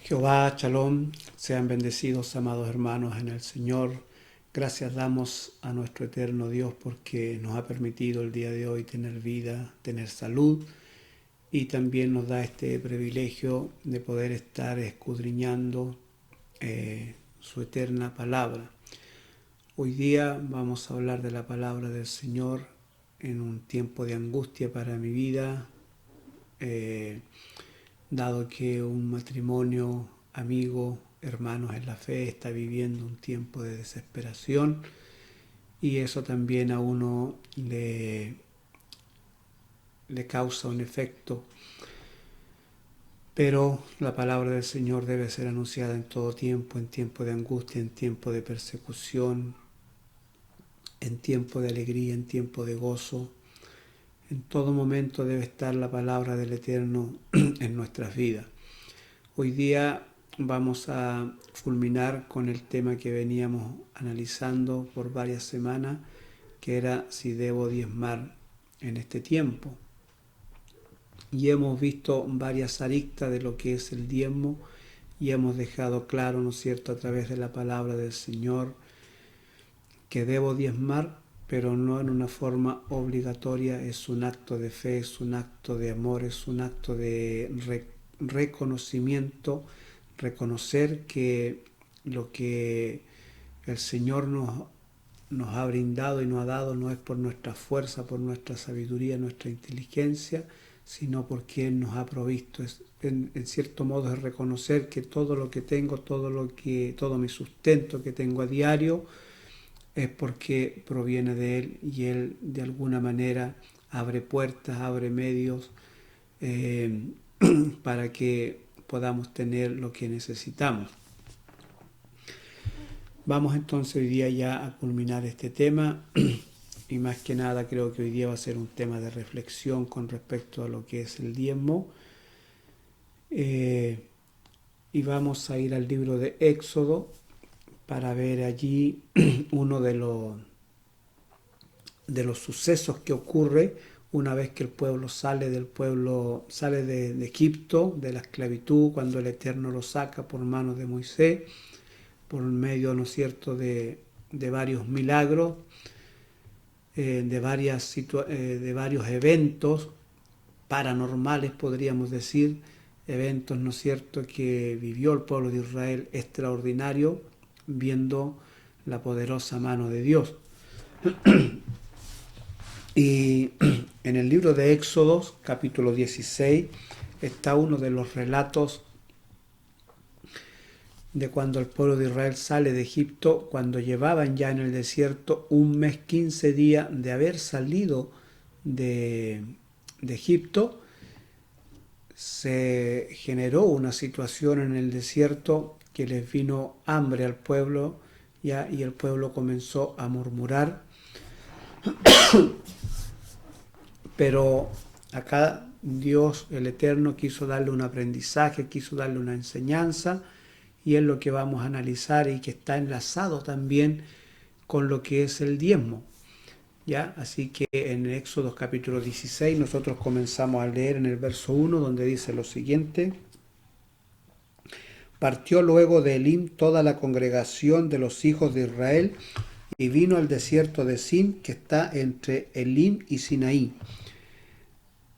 Jehová, Shalom, sean bendecidos, amados hermanos en el Señor. Gracias damos a nuestro eterno Dios porque nos ha permitido el día de hoy tener vida, tener salud y también nos da este privilegio de poder estar escudriñando su eterna palabra. Hoy día vamos a hablar de la palabra del Señor en un tiempo de angustia para mi vida, dado que un matrimonio, amigo, hermanos en la fe está viviendo un tiempo de desesperación y eso también a uno le causa un efecto. Pero la palabra del Señor debe ser anunciada en todo tiempo, en tiempo de angustia, en tiempo de persecución, en tiempo de alegría, en tiempo de gozo. En todo momento debe estar la palabra del Eterno en nuestras vidas. Hoy día vamos a culminar con el tema que veníamos analizando por varias semanas, que era si debo diezmar en este tiempo. Y hemos visto varias aristas de lo que es el diezmo y hemos dejado claro, ¿no es cierto?, a través de la palabra del Señor, que debo diezmar, pero no en una forma obligatoria. Es un acto de fe, es un acto de amor, es un acto de reconocimiento, reconocer que lo que el Señor nos ha brindado y nos ha dado no es por nuestra fuerza, por nuestra sabiduría, nuestra inteligencia, sino porque Él nos ha provisto. En cierto modo es reconocer que todo lo que tengo, todo mi sustento que tengo a diario, es porque proviene de Él y Él de alguna manera abre puertas, abre medios para que podamos tener lo que necesitamos. Vamos entonces hoy día ya a culminar este tema y más que nada creo que hoy día va a ser un tema de reflexión con respecto a lo que es el diezmo. Y vamos a ir al libro de Éxodo para ver allí uno de los sucesos que ocurre una vez que el pueblo sale de Egipto, de la esclavitud, cuando el Eterno lo saca por manos de Moisés, por medio, ¿no es cierto?, de varios milagros, de varios eventos paranormales, podríamos decir, eventos, ¿no es cierto?, que vivió el pueblo de Israel extraordinario, viendo la poderosa mano de Dios. Y en el libro de Éxodo, capítulo 16, está uno de los relatos de cuando el pueblo de Israel sale de Egipto, cuando llevaban ya en el desierto 1 mes 15 días de haber salido de Egipto. Se generó una situación en el desierto que les vino hambre al pueblo, ya, y el pueblo comenzó a murmurar. Pero acá Dios, el Eterno, quiso darle un aprendizaje, quiso darle una enseñanza, y es lo que vamos a analizar y que está enlazado también con lo que es el diezmo. ¿Ya? Así que en Éxodo capítulo 16 nosotros comenzamos a leer en el verso 1, donde dice lo siguiente: partió luego de Elim toda la congregación de los hijos de Israel y vino al desierto de Sin, que está entre Elim y Sinaí,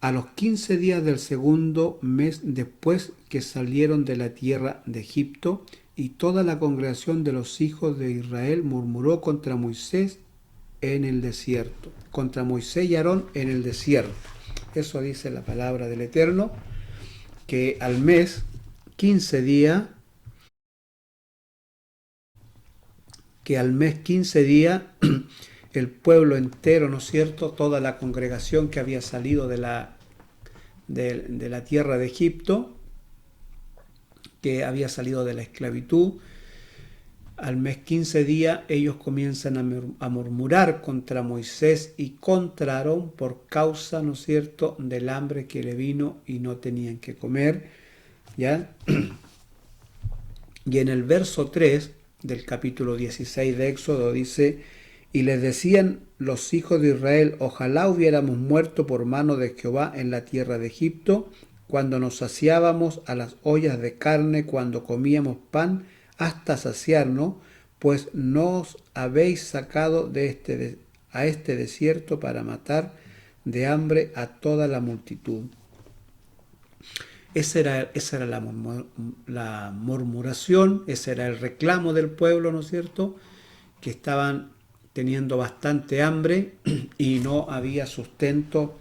a los 15 días del segundo mes después que salieron de la tierra de Egipto, y toda la congregación de los hijos de Israel murmuró contra Moisés en el desierto, contra Moisés y Aarón en el desierto. Eso dice la palabra del Eterno, que al mes 15 días, el pueblo entero, ¿no es cierto?, toda la congregación que había salido de la tierra de Egipto, que había salido de la esclavitud, al mes 15 días ellos comienzan a murmurar contra Moisés y contra Aarón por causa, ¿no es cierto?, del hambre que le vino y no tenían que comer, ¿ya? Y en el verso 3 del capítulo 16 de Éxodo dice: y les decían los hijos de Israel, ojalá hubiéramos muerto por mano de Jehová en la tierra de Egipto, cuando nos saciábamos a las ollas de carne, cuando comíamos pan hasta saciarnos, pues nos habéis sacado a este desierto para matar de hambre a toda la multitud. Esa era la murmuración, ese era el reclamo del pueblo, ¿no es cierto?, que estaban teniendo bastante hambre y no había sustento,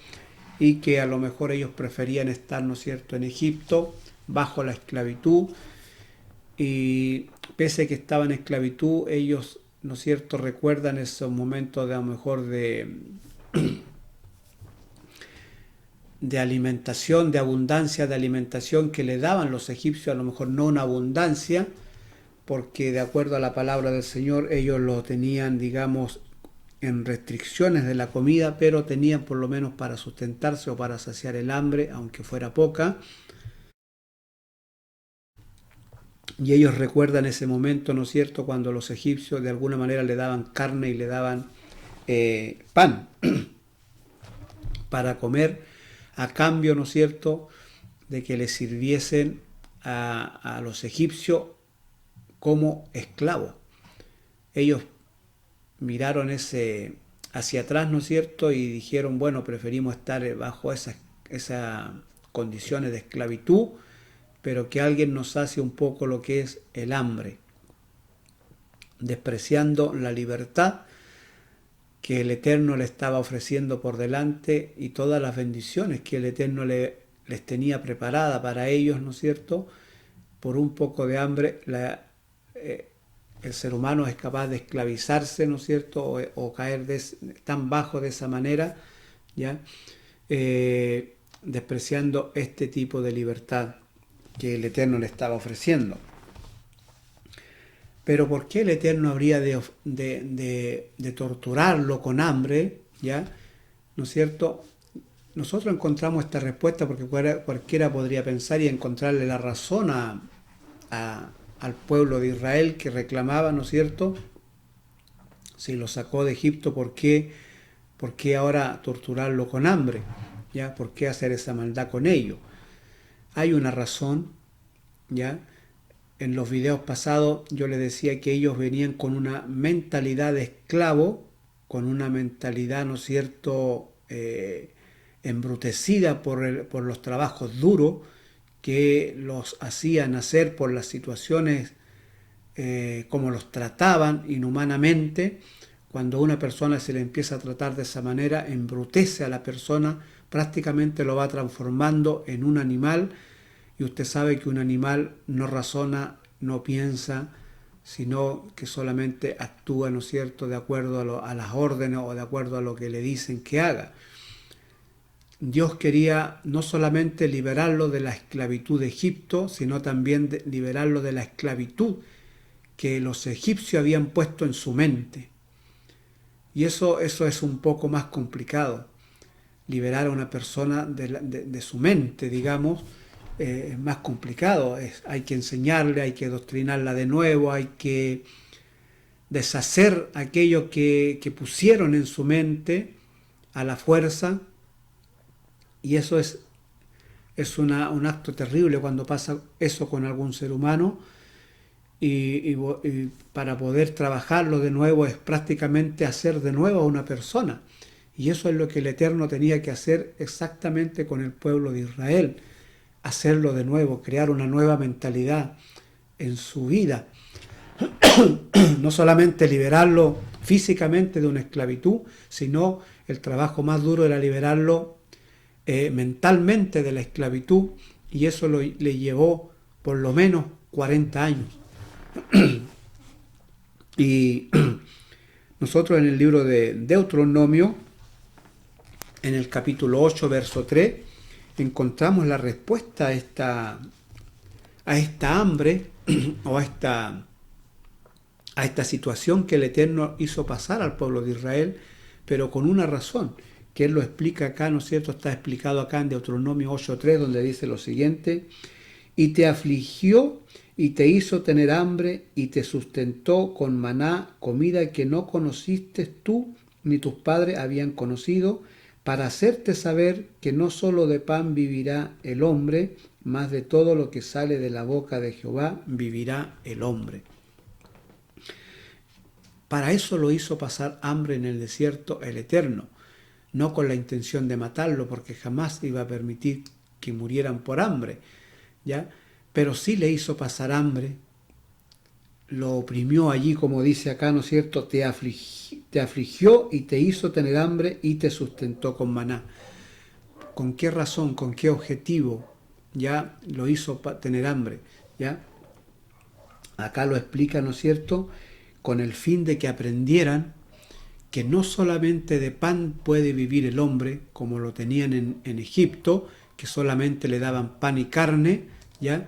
y que a lo mejor ellos preferían estar, ¿no es cierto?, en Egipto, bajo la esclavitud, y pese a que estaban en esclavitud, ellos, ¿no es cierto?, recuerdan esos momentos de a lo mejor de alimentación, de abundancia de alimentación que le daban los egipcios, a lo mejor no una abundancia, porque de acuerdo a la palabra del Señor ellos lo tenían, digamos, en restricciones de la comida, pero tenían por lo menos para sustentarse o para saciar el hambre, aunque fuera poca. Y ellos recuerdan ese momento, ¿no es cierto?, cuando los egipcios de alguna manera le daban carne y le daban pan para comer, a cambio, ¿no es cierto?, de que les sirviesen a los egipcios como esclavos. Ellos miraron hacia atrás, ¿no es cierto?, y dijeron, bueno, preferimos estar bajo esas condiciones de esclavitud, pero que alguien nos sacie un poco lo que es el hambre, despreciando la libertad que el Eterno le estaba ofreciendo por delante y todas las bendiciones que el Eterno les tenía preparada para ellos, ¿no es cierto? Por un poco de hambre, el ser humano es capaz de esclavizarse, ¿no es cierto?, o caer tan bajo de esa manera, ¿ya? Despreciando este tipo de libertad que el Eterno le estaba ofreciendo. Pero ¿por qué el Eterno habría de torturarlo con hambre? ¿Ya? ¿No es cierto? Nosotros encontramos esta respuesta porque cualquiera podría pensar y encontrarle la razón al pueblo de Israel que reclamaba, ¿no es cierto? Si lo sacó de Egipto, ¿por qué ahora torturarlo con hambre? ¿Ya? ¿Por qué hacer esa maldad con ellos? Hay una razón, ¿ya? En los videos pasados yo les decía que ellos venían con una mentalidad de esclavo, con una mentalidad, ¿no es cierto?, embrutecida por los trabajos duros que los hacían hacer, por las situaciones como los trataban inhumanamente. Cuando a una persona se le empieza a tratar de esa manera, embrutece a la persona, prácticamente lo va transformando en un animal. Y usted sabe que un animal no razona, no piensa, sino que solamente actúa, ¿no es cierto?, de acuerdo a las órdenes o de acuerdo a lo que le dicen que haga. Dios quería no solamente liberarlo de la esclavitud de Egipto, sino también liberarlo de la esclavitud que los egipcios habían puesto en su mente. Y eso es un poco más complicado. Liberar a una persona de su mente, digamos, es más complicado. Hay que enseñarle, hay que adoctrinarla de nuevo, hay que deshacer aquello que pusieron en su mente a la fuerza. Y eso es un acto terrible cuando pasa eso con algún ser humano. Y para poder trabajarlo de nuevo es prácticamente hacer de nuevo a una persona. Y eso es lo que el Eterno tenía que hacer exactamente con el pueblo de Israel. Hacerlo de nuevo, crear una nueva mentalidad en su vida. No solamente liberarlo físicamente de una esclavitud, sino el trabajo más duro era liberarlo mentalmente de la esclavitud, y eso le llevó por lo menos 40 años. Y nosotros en el libro de Deuteronomio, en el capítulo 8, verso 3, encontramos la respuesta a esta hambre o a esta situación que el Eterno hizo pasar al pueblo de Israel, pero con una razón, que Él lo explica acá, ¿no es cierto? Está explicado acá en Deuteronomio 8.3, donde dice lo siguiente: y te afligió y te hizo tener hambre y te sustentó con maná, comida que no conociste tú ni tus padres habían conocido, para hacerte saber que no solo de pan vivirá el hombre, mas de todo lo que sale de la boca de Jehová vivirá el hombre. Para eso lo hizo pasar hambre en el desierto el Eterno, no con la intención de matarlo, porque jamás iba a permitir que murieran por hambre, ¿ya? Pero sí le hizo pasar hambre, lo oprimió allí, como dice acá, ¿no es cierto? Te afligió y te hizo tener hambre y te sustentó con maná. ¿Con qué razón? ¿Con qué objetivo? Ya lo hizo tener hambre, ¿ya? Acá lo explica, ¿no es cierto?, con el fin de que aprendieran que no solamente de pan puede vivir el hombre, como lo tenían en Egipto, que solamente le daban pan y carne, ¿ya?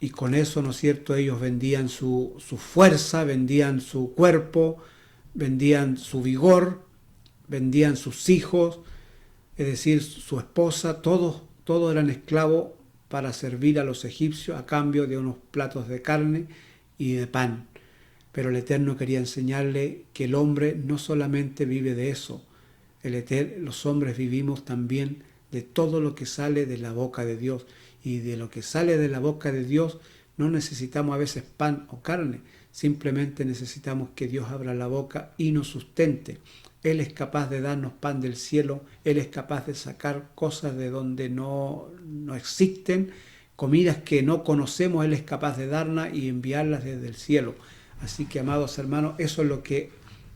Y con eso, ¿no es cierto?, ellos vendían su fuerza, vendían su cuerpo, vendían su vigor, vendían sus hijos, es decir, su esposa, todos eran esclavos para servir a los egipcios a cambio de unos platos de carne y de pan. Pero el Eterno quería enseñarle que el hombre no solamente vive de eso, los hombres vivimos también de todo lo que sale de la boca de Dios. Y de lo que sale de la boca de Dios no necesitamos a veces pan o carne, simplemente necesitamos que Dios abra la boca y nos sustente. Él es capaz de darnos pan del cielo, Él es capaz de sacar cosas de donde no existen, comidas que no conocemos, Él es capaz de darlas y enviarlas desde el cielo. Así que, amados hermanos, eso es lo que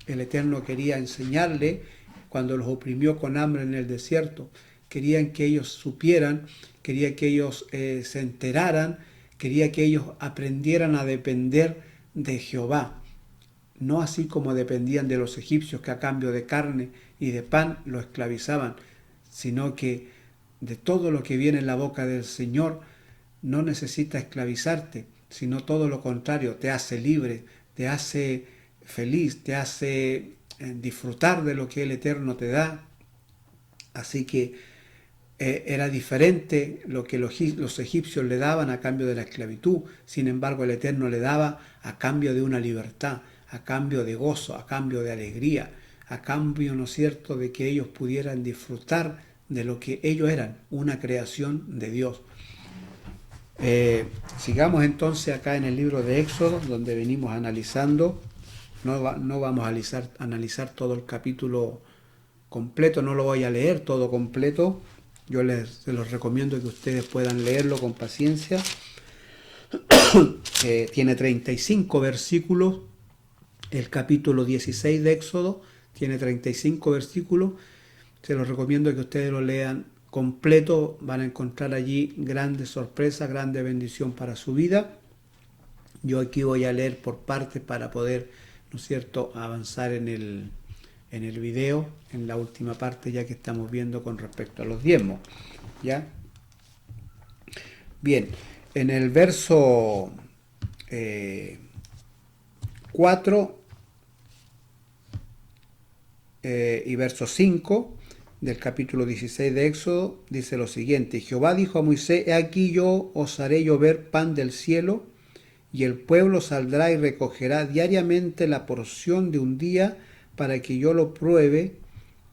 el Eterno quería enseñarle cuando los oprimió con hambre en el desierto. Querían que ellos supieran, quería que ellos se enteraran, quería que ellos aprendieran a depender de Jehová. No así como dependían de los egipcios, que a cambio de carne y de pan lo esclavizaban, sino que de todo lo que viene en la boca del Señor no necesita esclavizarte, sino todo lo contrario, te hace libre, te hace feliz, te hace disfrutar de lo que el Eterno te da. Así que era diferente lo que los egipcios le daban a cambio de la esclavitud. Sin embargo, el Eterno le daba a cambio de una libertad, a cambio de gozo, a cambio de alegría, a cambio, ¿no es cierto?, de que ellos pudieran disfrutar de lo que ellos eran, una creación de Dios. Sigamos entonces acá en el libro de Éxodo, donde venimos analizando. No vamos a analizar todo el capítulo completo, no lo voy a leer todo completo. Yo se los recomiendo que ustedes puedan leerlo con paciencia. Tiene 35 versículos. El capítulo 16 de Éxodo tiene 35 versículos. Se los recomiendo que ustedes lo lean completo. Van a encontrar allí grandes sorpresas, grande bendición para su vida. Yo aquí voy a leer por partes para poder, ¿no es cierto?, avanzar en el video, en la última parte ya que estamos viendo con respecto a los diezmos, ¿ya? Bien, en el verso 4 y verso 5 del capítulo 16 de Éxodo dice lo siguiente: Jehová dijo a Moisés: He aquí yo os haré llover pan del cielo, y el pueblo saldrá y recogerá diariamente la porción de un día, para que yo lo pruebe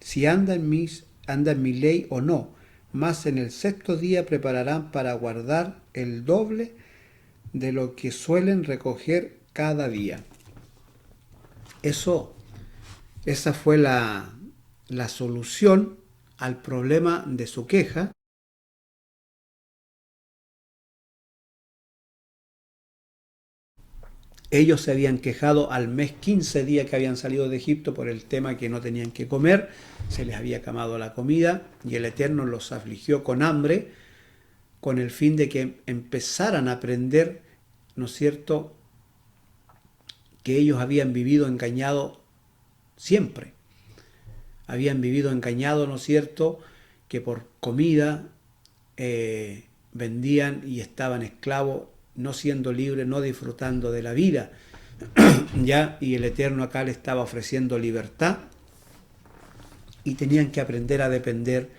si anda en mi ley o no. Mas en el sexto día prepararán para guardar el doble de lo que suelen recoger cada día. Esa fue la solución al problema de su queja. Ellos se habían quejado al mes 15 días que habían salido de Egipto por el tema que no tenían que comer, se les había acabado la comida y el Eterno los afligió con hambre, con el fin de que empezaran a aprender, ¿no es cierto?, que ellos habían vivido engañados siempre. Habían vivido engañados, ¿no es cierto?, que por comida vendían y estaban esclavos, no siendo libres, no disfrutando de la vida, ¿ya? Y el Eterno acá le estaba ofreciendo libertad y tenían que aprender a depender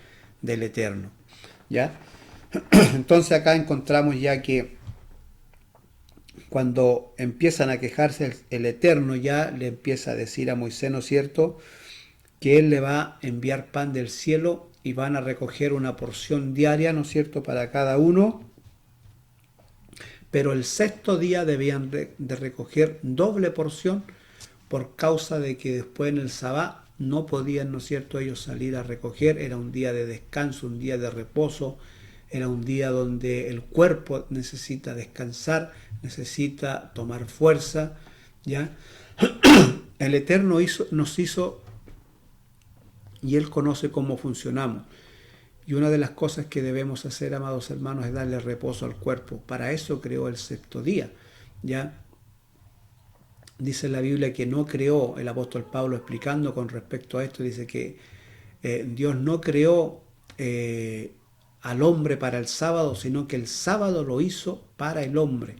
del Eterno, ¿ya? Entonces acá encontramos ya que cuando empiezan a quejarse, el Eterno ya le empieza a decir a Moisés, ¿no es cierto?, que Él le va a enviar pan del cielo y van a recoger una porción diaria, ¿no es cierto?, para cada uno. Pero el sexto día debían de recoger doble porción por causa de que después en el sabá no podían, ¿no es cierto?, ellos salir a recoger. Era un día de descanso, un día de reposo, era un día donde el cuerpo necesita descansar, necesita tomar fuerza, ¿ya? El Eterno nos hizo y Él conoce cómo funcionamos. Y una de las cosas que debemos hacer, amados hermanos, es darle reposo al cuerpo. Para eso creó el sexto día, ¿ya? Dice la Biblia que no creó, el apóstol Pablo explicando con respecto a esto, dice que Dios no creó al hombre para el sábado, sino que el sábado lo hizo para el hombre,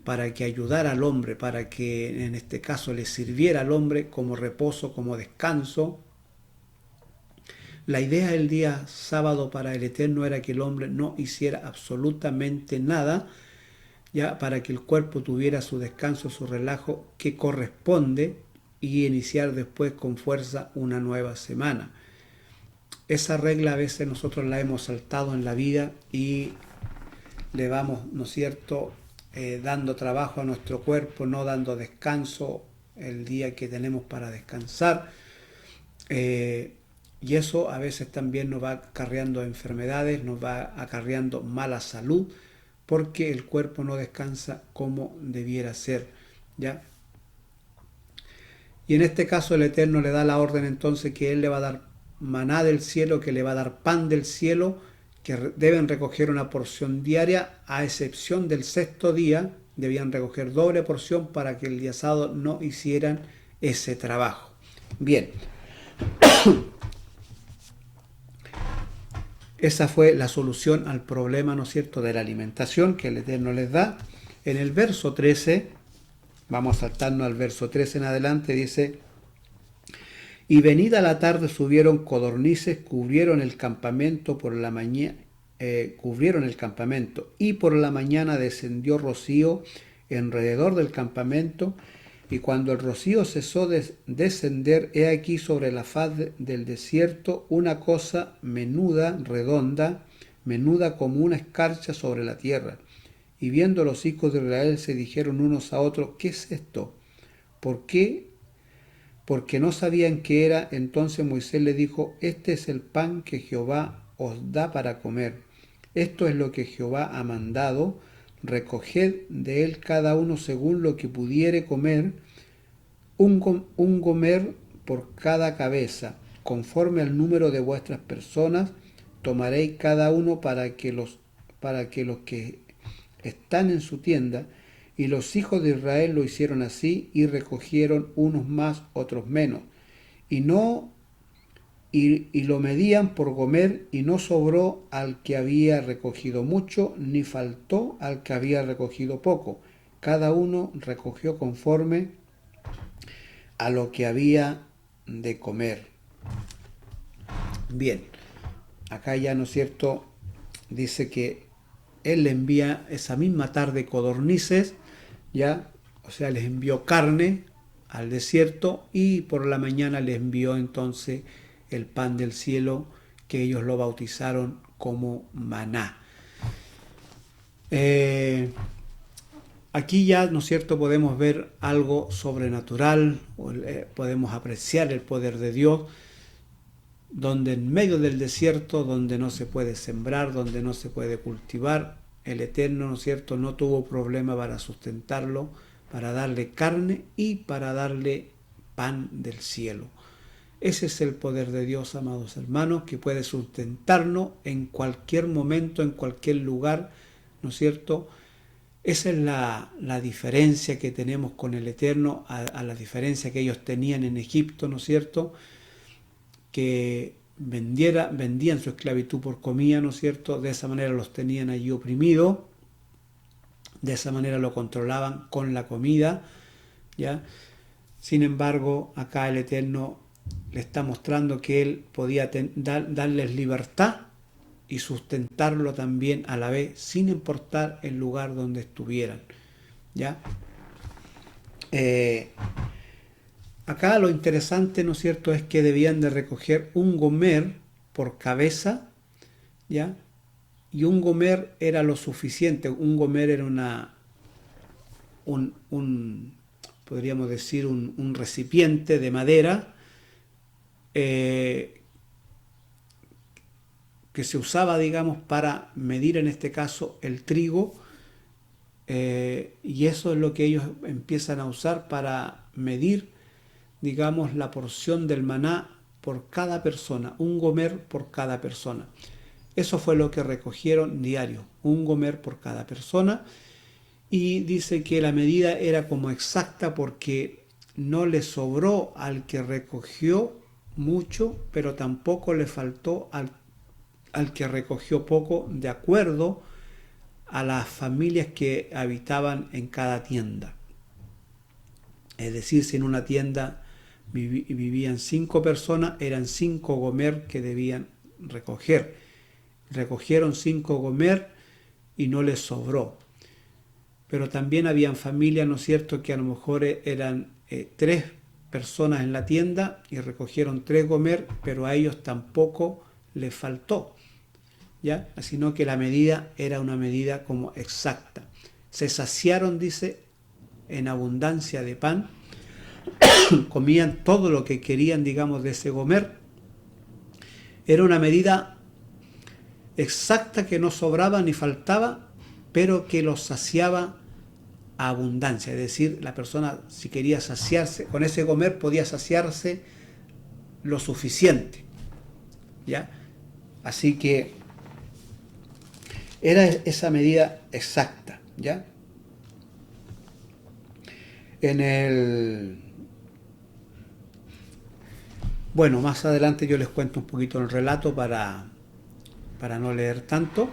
para que ayudara al hombre, para que en este caso le sirviera al hombre como reposo, como descanso. La idea del día sábado para el Eterno era que el hombre no hiciera absolutamente nada, ya para que el cuerpo tuviera su descanso, su relajo que corresponde y iniciar después con fuerza una nueva semana. Esa regla a veces nosotros la hemos saltado en la vida y le vamos, ¿no es cierto?, dando trabajo a nuestro cuerpo, no dando descanso el día que tenemos para descansar. Y eso a veces también nos va acarreando enfermedades, nos va acarreando mala salud, porque el cuerpo no descansa como debiera ser, ¿ya? Y en este caso el Eterno le da la orden entonces que Él le va a dar maná del cielo, que le va a dar pan del cielo, que deben recoger una porción diaria, a excepción del sexto día, debían recoger doble porción para que el día sábado no hicieran ese trabajo. Bien. Esa fue la solución al problema, ¿no es cierto?, de la alimentación que el Eterno les da. En el verso 13, vamos a saltarnos al verso 13 en adelante, dice: y venida la tarde subieron codornices, cubrieron el campamento por la mañana, y por la mañana descendió rocío alrededor del campamento, y cuando el rocío cesó de descender, he aquí sobre la faz del desierto una cosa menuda, redonda, menuda como una escarcha sobre la tierra. Y viendo los hijos de Israel se dijeron unos a otros: ¿qué es esto? ¿Por qué? Porque no sabían qué era. Entonces Moisés le dijo: este es el pan que Jehová os da para comer. Esto es lo que Jehová ha mandado. Recoged de él cada uno según lo que pudiere comer, un gomer por cada cabeza, conforme al número de vuestras personas, tomaréis cada uno para que los que están en su tienda. Y los hijos de Israel lo hicieron así, y recogieron unos más, otros menos. Y lo medían por gomer, y no sobró al que había recogido mucho, ni faltó al que había recogido poco. Cada uno recogió conforme a lo que había de comer. Bien, acá ya, ¿no es cierto?, dice que Él le envía esa misma tarde codornices, ya, o sea, les envió carne al desierto, y por la mañana les envió entonces el pan del cielo, que ellos lo bautizaron como maná. Aquí ya, ¿no es cierto?, podemos ver algo sobrenatural, podemos apreciar el poder de Dios, donde en medio del desierto, donde no se puede sembrar, donde no se puede cultivar, el Eterno, ¿no es cierto?, no tuvo problema para sustentarlo, para darle carne y para darle pan del cielo. Ese es el poder de Dios, amados hermanos, que puede sustentarnos en cualquier momento, en cualquier lugar, ¿no es cierto? Esa es la diferencia que tenemos con el Eterno, a la diferencia que ellos tenían en Egipto, ¿no es cierto?, que vendían su esclavitud por comida, ¿no es cierto? De esa manera los tenían allí oprimidos, de esa manera lo controlaban con la comida, ¿ya? Sin embargo, acá el Eterno le está mostrando que Él podía darles libertad y sustentarlo también a la vez, sin importar el lugar donde estuvieran, ¿ya? acá lo interesante, ¿no es cierto?, es que debían de recoger un gomer por cabeza, ¿ya? Y un gomer era lo suficiente. Un gomer era podríamos decir, un recipiente de madera eh, que se usaba, digamos, para medir en este caso el trigo, y eso es lo que ellos empiezan a usar para medir, digamos, la porción del maná por cada persona, un gomer por cada persona. Eso fue lo que recogieron diario, un gomer por cada persona, y dice que la medida era como exacta porque no le sobró al que recogió mucho, pero tampoco le faltó al que recogió poco, de acuerdo a las familias que habitaban en cada tienda. Es decir, si en una tienda vivían 5 personas, eran 5 gomer que debían recoger. Recogieron 5 gomer y no les sobró. Pero también habían familias, ¿no es cierto?, que a lo mejor eran 3 personas en la tienda y recogieron 3 gomer, pero a ellos tampoco les faltó, ¿ya? Sino que la medida era una medida como exacta. Se saciaron, dice, en abundancia de pan, comían todo lo que querían, digamos, de ese gomer. Era una medida exacta que no sobraba ni faltaba, pero que los saciaba a abundancia. Es decir, la persona, si quería saciarse, con ese comer podía saciarse lo suficiente, ¿ya? Así que era esa medida exacta, ¿ya? Bueno, más adelante yo les cuento un poquito el relato para no leer tanto.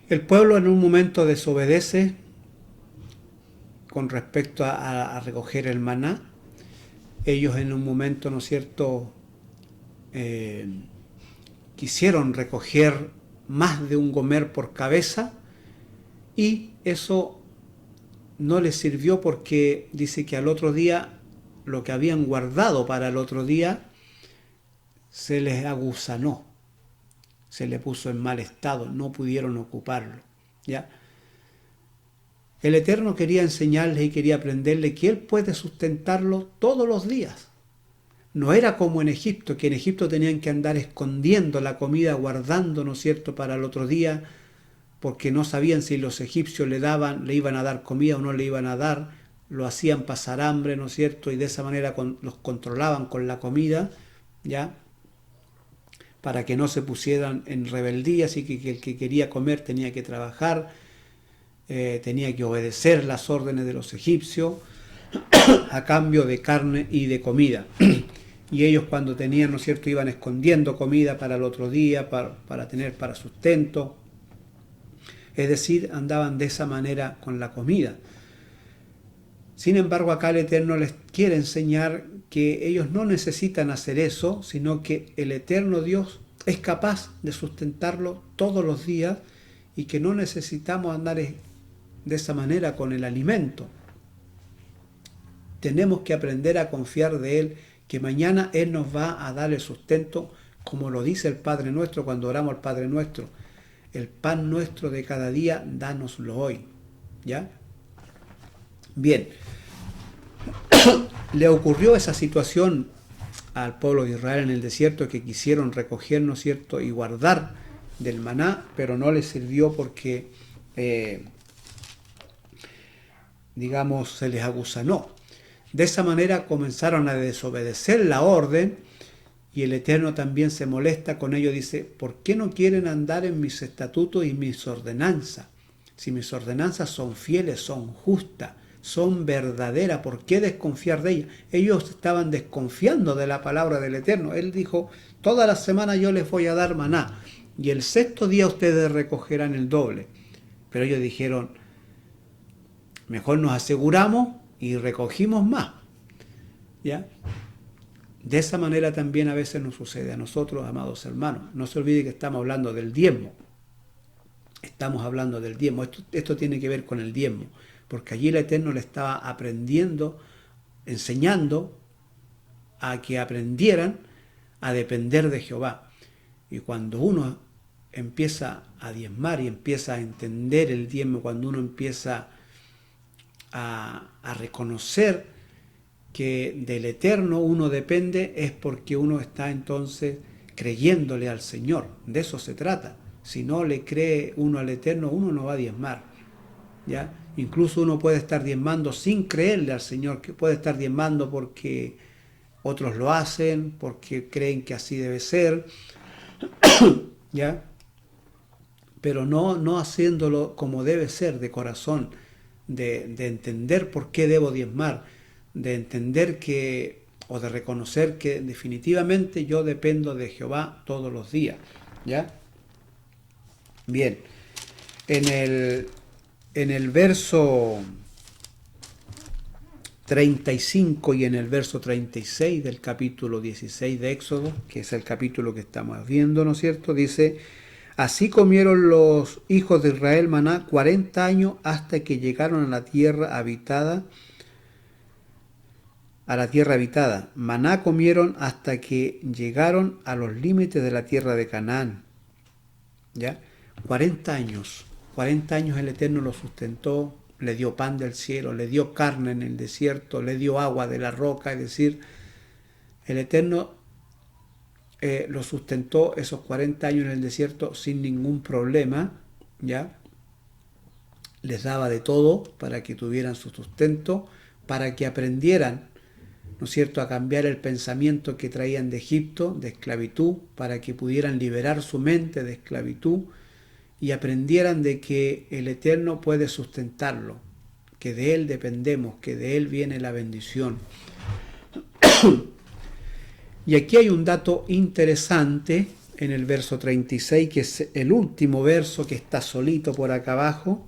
El pueblo en un momento desobedece con respecto a recoger el maná. Ellos en un momento, ¿no es cierto?, quisieron recoger más de un gomer por cabeza, y eso no les sirvió porque dice que al otro día lo que habían guardado para el otro día se les aguzanó, se le puso en mal estado, no pudieron ocuparlo, ¿ya? El Eterno quería enseñarles y quería aprenderles que Él puede sustentarlo todos los días. No era como en Egipto, que en Egipto tenían que andar escondiendo la comida, guardando, ¿no es cierto?, para el otro día, porque no sabían si los egipcios le iban a dar comida o no le iban a dar, lo hacían pasar hambre, ¿no es cierto?, y de esa manera los controlaban con la comida, ¿ya?, para que no se pusieran en rebeldía, así que el que quería comer tenía que trabajar, tenía que obedecer las órdenes de los egipcios a cambio de carne y de comida. Y ellos, cuando tenían, ¿no es cierto?, iban escondiendo comida para el otro día, para tener para sustento. Es decir, andaban de esa manera con la comida. Sin embargo, acá el Eterno les quiere enseñar que ellos no necesitan hacer eso, sino que el Eterno Dios es capaz de sustentarlo todos los días, y que no necesitamos andar de esa manera con el alimento. Tenemos que aprender a confiar de Él, que mañana Él nos va a dar el sustento, como lo dice el Padre Nuestro cuando oramos al Padre Nuestro: el pan nuestro de cada día, dánoslo hoy, ¿ya? Bien, le ocurrió esa situación al pueblo de Israel en el desierto, que quisieron recoger, ¿no es cierto?, y guardar del maná, pero no les sirvió porque, digamos, se les aguzanó. De esa manera comenzaron a desobedecer la orden, y el Eterno también se molesta con ellos. Dice: ¿por qué no quieren andar en mis estatutos y mis ordenanzas? Si mis ordenanzas son fieles, son justas, son verdaderas, ¿por qué desconfiar de ellas? Ellos estaban desconfiando de la palabra del Eterno. Él dijo: toda la semana yo les voy a dar maná, y el 6º día ustedes recogerán el doble. Pero ellos dijeron: mejor nos aseguramos y recogimos más, ¿ya? De esa manera también a veces nos sucede a nosotros, amados hermanos. No se olvide que estamos hablando del diezmo. Estamos hablando del diezmo. Esto tiene que ver con el diezmo, porque allí el Eterno le estaba aprendiendo enseñando a que aprendieran a depender de Jehová. Y cuando uno empieza a diezmar y empieza a entender el diezmo, cuando uno empieza a reconocer que del Eterno uno depende, es porque uno está entonces creyéndole al Señor. De eso se trata. Si no le cree uno al Eterno, uno no va a diezmar, ¿ya? Incluso uno puede estar diezmando sin creerle al Señor, que puede estar diezmando porque otros lo hacen, porque creen que así debe ser, ¿ya? Pero no haciéndolo como debe ser, de corazón, de entender por qué debo diezmar, de entender que, o de reconocer que definitivamente yo dependo de Jehová todos los días, ¿ya? Bien, en el verso 35 y en el verso 36 del capítulo 16 de Éxodo, que es el capítulo que estamos viendo, ¿no es cierto? Dice: así comieron los hijos de Israel maná 40 años hasta que llegaron a la tierra habitada. Maná comieron hasta que llegaron a los límites de la tierra de Canaán. ¿Ya? 40 años. 40 años el Eterno lo sustentó, le dio pan del cielo, le dio carne en el desierto, le dio agua de la roca. Es decir, el Eterno lo sustentó esos 40 años en el desierto sin ningún problema, ¿ya? Les daba de todo para que tuvieran su sustento, para que aprendieran, ¿no es cierto?, a cambiar el pensamiento que traían de Egipto, de esclavitud, para que pudieran liberar su mente de esclavitud y aprendieran de que el Eterno puede sustentarlo, que de Él dependemos, que de Él viene la bendición. Y aquí hay un dato interesante en el verso 36, que es el último verso que está solito por acá abajo.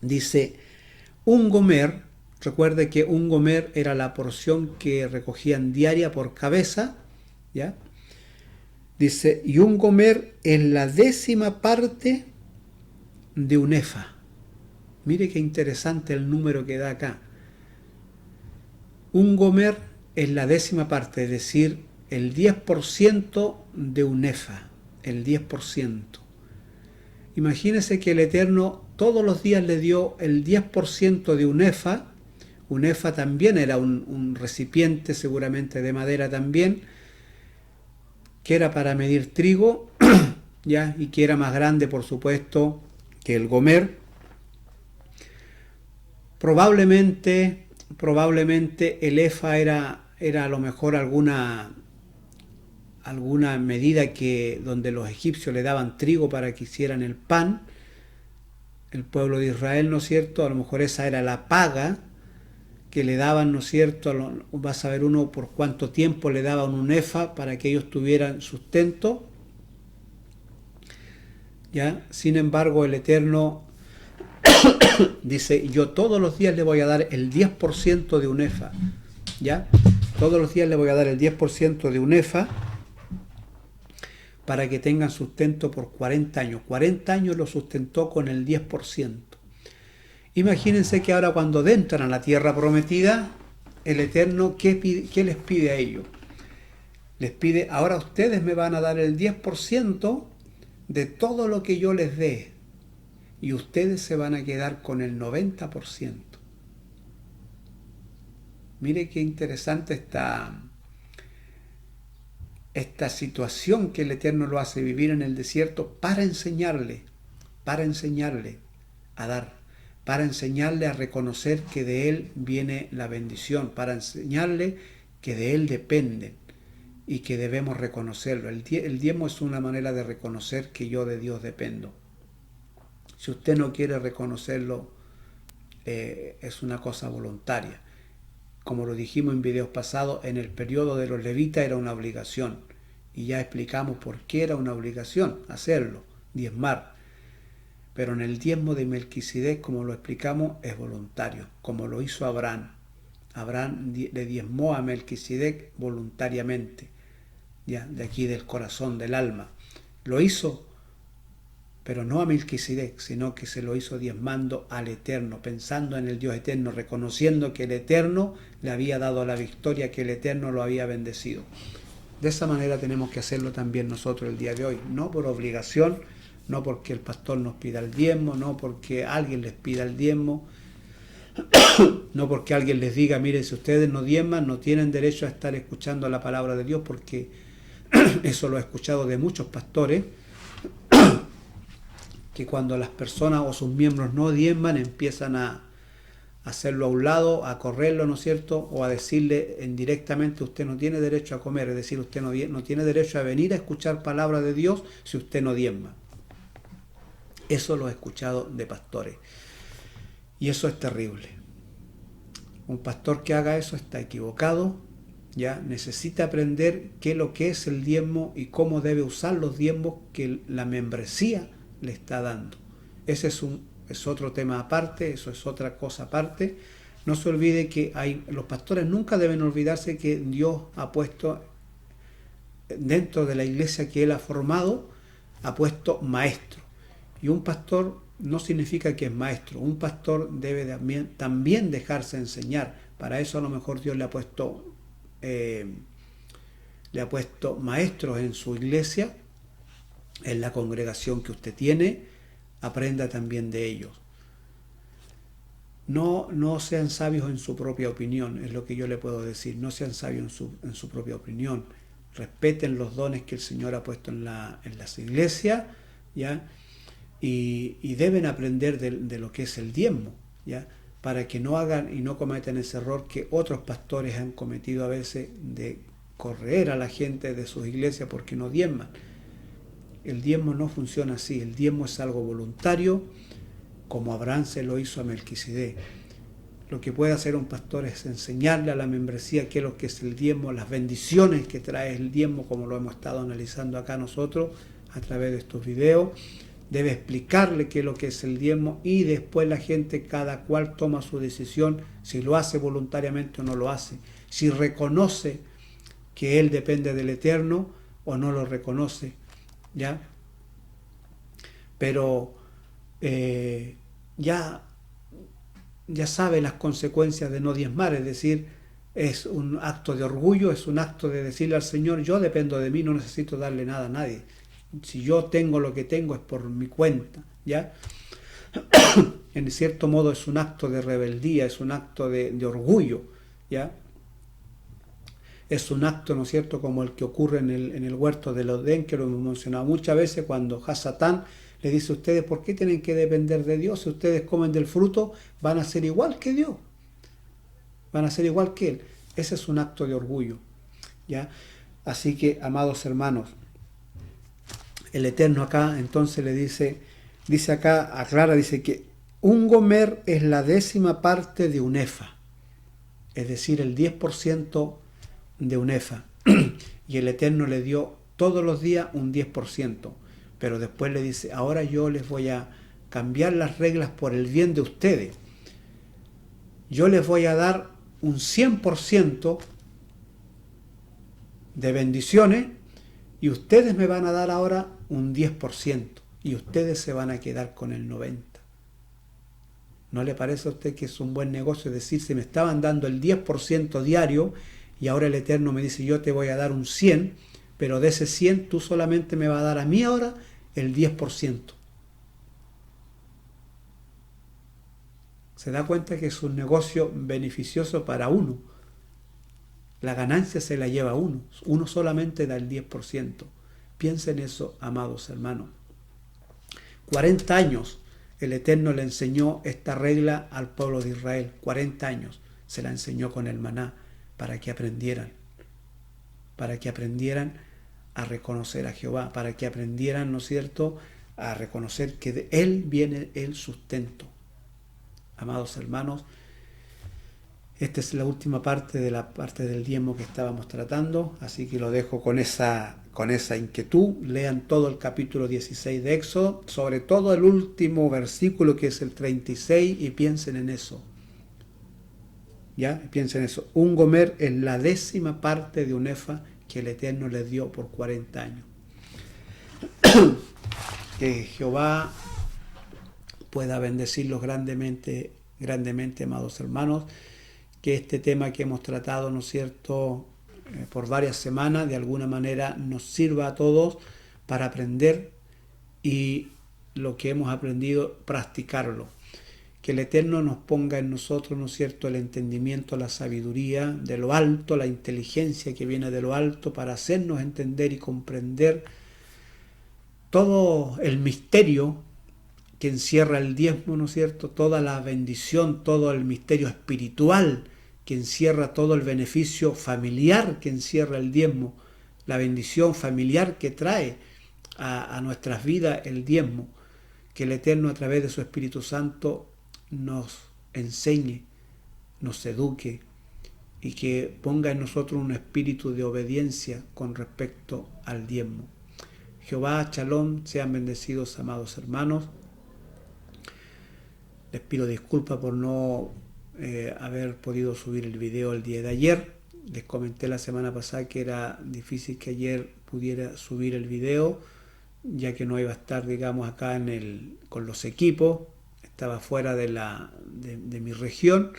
Dice: un gomer, recuerde que un gomer era la porción que recogían diaria por cabeza, ¿ya? Dice, y un gomer es la 10ª parte de un efa. Mire qué interesante el número que da acá. Un gomer es la 10ª parte, es decir, el 10% de un efa, el 10%. Imagínese que el Eterno todos los días le dio el 10% de un efa. Un efa también era un recipiente, seguramente de madera también, que era para medir trigo, ¿ya? Y que era más grande, por supuesto, que el gomer. Probablemente el efa era a lo mejor alguna medida que donde los egipcios le daban trigo para que hicieran el pan, el pueblo de Israel, ¿no es cierto? A lo mejor esa era la paga que le daban, ¿no es cierto? Vas a ver uno por cuánto tiempo le daban un efa para que ellos tuvieran sustento, ¿ya? Sin embargo, el Eterno dice, yo todos los días le voy a dar el 10% de un efa, ¿ya? Todos los días le voy a dar el 10% de un efa para que tengan sustento por 40 años. 40 años lo sustentó con el 10%. Imagínense que ahora cuando entran a la tierra prometida, el Eterno, ¿qué les pide a ellos? Les pide, ahora ustedes me van a dar el 10% de todo lo que yo les dé, y ustedes se van a quedar con el 90%. Mire qué interesante esta situación que el Eterno lo hace vivir en el desierto para enseñarle a dar, para enseñarle a reconocer que de Él viene la bendición, para enseñarle que de Él dependen y que debemos reconocerlo. El diezmo es una manera de reconocer que yo de Dios dependo. Si usted no quiere reconocerlo, es una cosa voluntaria. Como lo dijimos en videos pasados, en el periodo de los levitas era una obligación. Y ya explicamos por qué era una obligación hacerlo, diezmar. Pero en el diezmo de Melquisedec, como lo explicamos, es voluntario, como lo hizo Abraham. Abraham le diezmó a Melquisedec voluntariamente, ya, de aquí del corazón, del alma. Lo hizo pero no a Melquisedec, sino que se lo hizo diezmando al Eterno, pensando en el Dios eterno, reconociendo que el Eterno le había dado la victoria, que el Eterno lo había bendecido. De esa manera tenemos que hacerlo también nosotros el día de hoy, no por obligación, no porque el pastor nos pida el diezmo, no porque alguien les pida el diezmo, no porque alguien les diga, miren, si ustedes no diezman, no tienen derecho a estar escuchando la palabra de Dios, porque eso lo he escuchado de muchos pastores, que cuando las personas o sus miembros no diezman, empiezan a hacerlo a un lado, a correrlo, ¿no es cierto? O a decirle indirectamente, usted no tiene derecho a comer, es decir, usted no tiene derecho a venir a escuchar palabra de Dios si usted no diezma. Eso lo he escuchado de pastores. Y eso es terrible. Un pastor que haga eso está equivocado, ya necesita aprender qué es lo que es el diezmo y cómo debe usar los diezmos que la membresía le está dando. Ese es otro tema aparte, eso es otra cosa aparte. No se olvide que los pastores nunca deben olvidarse que Dios ha puesto dentro de la iglesia que Él ha formado, ha puesto maestro. Y un pastor no significa que es maestro. Un pastor debe también dejarse enseñar. Para eso a lo mejor Dios le ha puesto maestros en su iglesia, en la congregación que usted tiene. Aprenda también de ellos. No sean sabios en su propia opinión, es lo que yo le puedo decir. No sean sabios en su propia opinión. Respeten los dones que el Señor ha puesto en las iglesias, ¿ya? Y deben aprender de lo que es el diezmo, ¿ya? Para que no hagan y no cometan ese error que otros pastores han cometido a veces, de correr a la gente de sus iglesias porque no diezman. El diezmo no funciona así. El diezmo es algo voluntario, como Abraham se lo hizo a Melquisedec. Lo que puede hacer un pastor es enseñarle a la membresía qué es lo que es el diezmo, las bendiciones que trae el diezmo, como lo hemos estado analizando acá nosotros a través de estos videos. Debe explicarle qué es lo que es el diezmo y después la gente, cada cual toma su decisión, si lo hace voluntariamente o no lo hace, si reconoce que él depende del Eterno o no lo reconoce, ¿ya? Pero ya sabe las consecuencias de no diezmar, es decir, es un acto de orgullo, es un acto de decirle al Señor, yo dependo de mí, no necesito darle nada a nadie. Si yo tengo lo que tengo es por mi cuenta, ¿ya? En cierto modo es un acto de rebeldía, es un acto de orgullo, ¿ya? Es un acto, ¿no es cierto?, como el que ocurre en el huerto del Edén, que lo hemos mencionado muchas veces, cuando Hasatán le dice a ustedes, ¿por qué tienen que depender de Dios? Si ustedes comen del fruto, van a ser igual que Dios. Van a ser igual que Él. Ese es un acto de orgullo, ¿ya? Así que, amados hermanos, el Eterno acá entonces le dice acá, aclara, dice que un gomer es la 10ª parte de un efa, es decir, el 10% de un efa. Y el Eterno le dio todos los días un 10%, pero después le dice, ahora yo les voy a cambiar las reglas por el bien de ustedes. Yo les voy a dar un 100% de bendiciones y ustedes me van a dar ahora un 10% y ustedes se van a quedar con el 90%. ¿No le parece a usted que es un buen negocio? Es decir, si me estaban dando el 10% diario y ahora el Eterno me dice, yo te voy a dar un 100%, pero de ese 100 tú solamente me vas a dar a mí ahora el 10%. Se da cuenta que es un negocio beneficioso para uno. La ganancia se la lleva uno. Uno solamente da el 10%. Piensen eso, amados hermanos. 40 años el Eterno le enseñó esta regla al pueblo de Israel. 40 años se la enseñó con el maná para que aprendieran. Para que aprendieran a reconocer a Jehová. Para que aprendieran, ¿no es cierto?, a reconocer que de Él viene el sustento. Amados hermanos, esta es la última parte de la parte del diezmo que estábamos tratando, así que lo dejo con esa inquietud. Lean todo el capítulo 16 de Éxodo, sobre todo el último versículo que es el 36, y piensen en eso. ¿Ya? Piensen en eso. Un gomer es la 10ª parte de un efa que el Eterno les dio por 40 años. Que Jehová pueda bendecirlos grandemente, grandemente, amados hermanos. Que este tema que hemos tratado, ¿no es cierto?, por varias semanas, de alguna manera nos sirva a todos para aprender y lo que hemos aprendido, practicarlo. Que el Eterno nos ponga en nosotros, ¿no es cierto?, el entendimiento, la sabiduría de lo alto, la inteligencia que viene de lo alto para hacernos entender y comprender todo el misterio que encierra el diezmo, ¿no es cierto?, toda la bendición, todo el misterio espiritual que encierra todo el beneficio familiar que encierra el diezmo, la bendición familiar que trae a nuestras vidas el diezmo. Que el Eterno, a través de su Espíritu Santo, nos enseñe, nos eduque y que ponga en nosotros un espíritu de obediencia con respecto al diezmo. Jehová, Shalom, sean bendecidos, amados hermanos. Les pido disculpas por no haber podido subir el video el día de ayer. Les comenté la semana pasada que era difícil que ayer pudiera subir el video, ya que no iba a estar, digamos, acá con los equipos. Estaba fuera de mi región,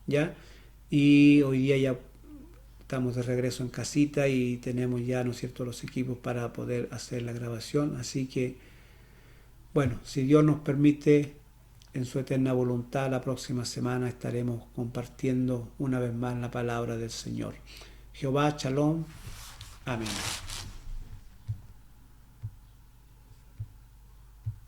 ¿ya? Y hoy día ya estamos de regreso en casita y tenemos ya, ¿no es cierto?, los equipos para poder hacer la grabación. Así que, bueno, si Dios nos permite, en su eterna voluntad, la próxima semana estaremos compartiendo una vez más la palabra del Señor. Jehová, Shalom. Amén.